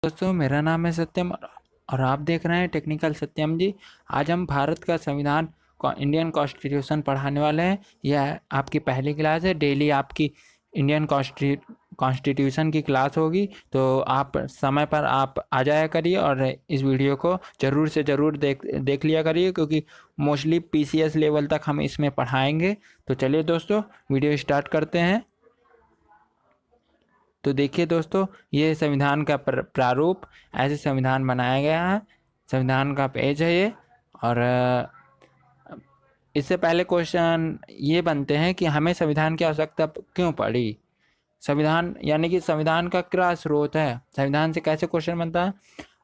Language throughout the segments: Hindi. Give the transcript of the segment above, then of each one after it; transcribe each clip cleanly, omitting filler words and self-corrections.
दोस्तों, मेरा नाम है सत्यम और आप देख रहे हैं टेक्निकल सत्यम जी। आज हम भारत का संविधान इंडियन कॉन्स्टिट्यूशन पढ़ाने वाले हैं। यह आपकी पहली क्लास है। डेली आपकी इंडियन कॉन्स्टिट्यूशन की क्लास होगी, तो आप समय पर आप आ जाया करिए और इस वीडियो को ज़रूर से ज़रूर देख लिया करिए, क्योंकि मोस्टली पीसीएस लेवल तक हम इसमें पढ़ाएंगे। तो चलिए दोस्तों, वीडियो स्टार्ट करते हैं। तो देखिए दोस्तों, ये संविधान का प्रारूप, ऐसे संविधान बनाया गया है। संविधान का पेज है ये। और इससे पहले क्वेश्चन ये बनते हैं कि हमें संविधान की आवश्यकता क्यों पड़ी। संविधान यानी कि संविधान का क्या स्रोत है, संविधान से कैसे क्वेश्चन बनता है,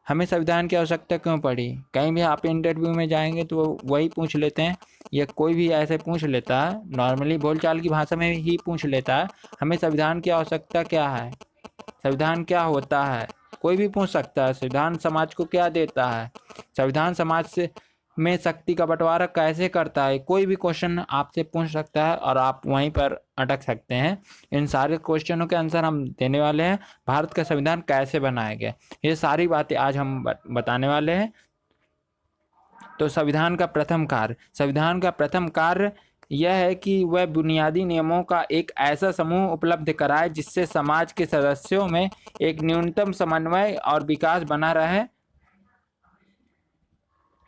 हमें संविधान की आवश्यकता क्यों पड़ी। कहीं भी आप इंटरव्यू में जाएंगे तो वही पूछ लेते हैं, या कोई भी ऐसे पूछ लेता है, नॉर्मली बोलचाल की भाषा में ही पूछ लेता है, हमें संविधान की आवश्यकता क्या है, संविधान क्या होता है। कोई भी पूछ सकता है, संविधान समाज को क्या देता है, संविधान समाज से में शक्ति का बंटवारा कैसे करता है। कोई भी क्वेश्चन आपसे पूछ सकता है और आप वहीं पर अटक सकते हैं। इन सारे क्वेश्चनों के आंसर हम देने वाले हैं। भारत का संविधान कैसे बनाया गया, ये सारी बातें आज हम बताने वाले हैं। तो संविधान का प्रथम कार्य यह है कि वह बुनियादी नियमों का एक ऐसा समूह उपलब्ध कराए जिससे समाज के सदस्यों में एक न्यूनतम समन्वय और विकास बना रहे।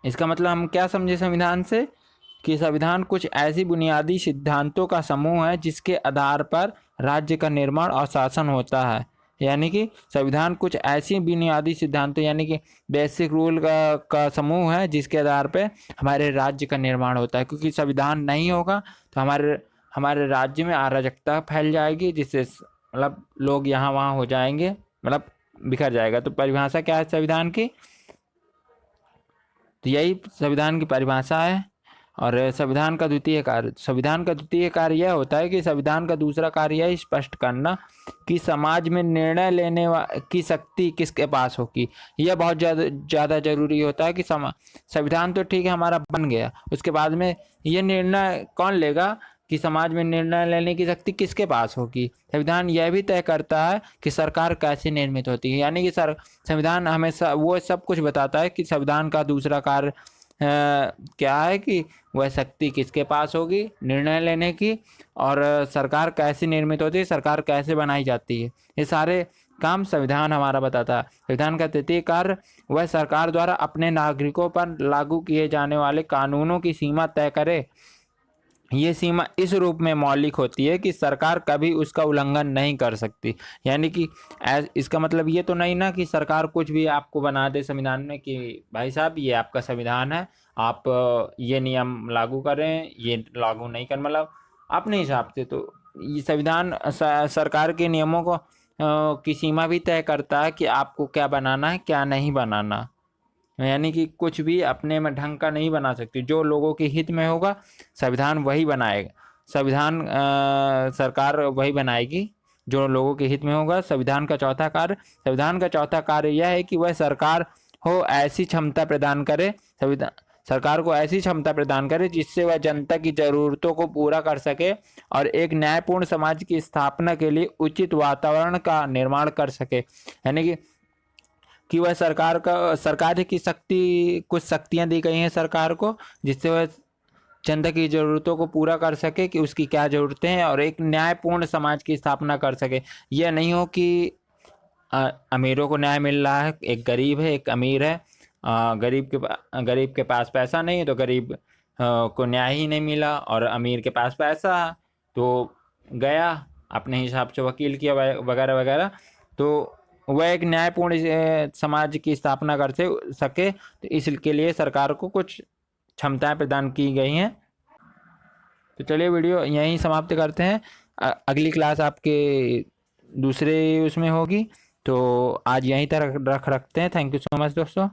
इसका मतलब हम क्या समझे संविधान से, कि संविधान कुछ ऐसी बुनियादी सिद्धांतों का समूह है जिसके आधार पर राज्य का निर्माण और शासन होता है। यानी कि संविधान कुछ ऐसी बुनियादी सिद्धांतों यानी कि बेसिक रूल का समूह है जिसके आधार पर हमारे राज्य का निर्माण होता है। क्योंकि संविधान नहीं होगा तो हमारे हमारे राज्य में अराजकता फैल जाएगी, जिससे मतलब लोग यहाँ वहाँ हो जाएंगे, मतलब बिखर जाएगा। तो परिभाषा क्या है संविधान की, तो यही संविधान की परिभाषा है। और संविधान का द्वितीय कार्य यह होता है कि संविधान का दूसरा कार्य यह स्पष्ट करना कि समाज में निर्णय लेने की शक्ति किसके पास होगी। यह बहुत ज़्यादा जरूरी होता है कि संविधान तो ठीक है हमारा बन गया, उसके बाद में ये निर्णय कौन लेगा कि समाज में निर्णय लेने की शक्ति किसके पास होगी। संविधान यह भी तय करता है कि सरकार कैसे निर्मित होती है। यानी कि संविधान हमें वो सब कुछ बताता है कि संविधान का दूसरा कार्य क्या है, कि वह शक्ति किसके पास होगी निर्णय लेने की, और सरकार कैसे निर्मित होती है, सरकार कैसे बनाई जाती है। ये सारे काम संविधान हमारा बताता है। संविधान का तृतीय कार्य वह सरकार द्वारा अपने नागरिकों पर लागू किए जाने वाले कानूनों की सीमा तय करे। ये सीमा इस रूप में मौलिक होती है कि सरकार कभी उसका उल्लंघन नहीं कर सकती। यानी कि इसका मतलब ये तो नहीं ना कि सरकार कुछ भी आपको बना दे संविधान में कि भाई साहब ये आपका संविधान है, आप ये नियम लागू करें, ये लागू नहीं कर, मतलब अपने हिसाब से। तो ये संविधान सरकार के नियमों को की सीमा भी तय करता है कि आपको क्या बनाना है क्या नहीं बनाना। यानी कि कुछ भी अपने में ढंग का नहीं बना सकती, जो लोगों के हित में होगा संविधान वही बनाएगा। सरकार वही बनाएगी जो लोगों के हित में होगा। संविधान का चौथा कार्य यह है कि वह सरकार को ऐसी क्षमता प्रदान करे जिससे वह जनता की जरूरतों को पूरा कर सके और एक न्यायपूर्ण समाज की स्थापना के लिए उचित वातावरण का निर्माण कर सके। यानी कि वह सरकार की कुछ शक्तियां दी गई हैं सरकार को, जिससे वह जनता की ज़रूरतों को पूरा कर सके कि उसकी क्या ज़रूरतें हैं, और एक न्यायपूर्ण समाज की स्थापना कर सके। यह नहीं हो कि अमीरों को न्याय मिल रहा है, एक गरीब है एक अमीर है, गरीब के पास पैसा नहीं है तो गरीब को न्याय ही नहीं मिला, और अमीर के पास पैसा है तो गया अपने हिसाब से वकील किया वगैरह वगैरह। तो वह एक न्यायपूर्ण समाज की स्थापना कर सके, तो इसके लिए सरकार को कुछ क्षमताएं प्रदान की गई हैं। तो चलिए वीडियो यहीं समाप्त करते हैं। अगली क्लास आपके दूसरे उसमें होगी, तो आज यहीं तक रखते हैं। थैंक यू सो मच दोस्तों।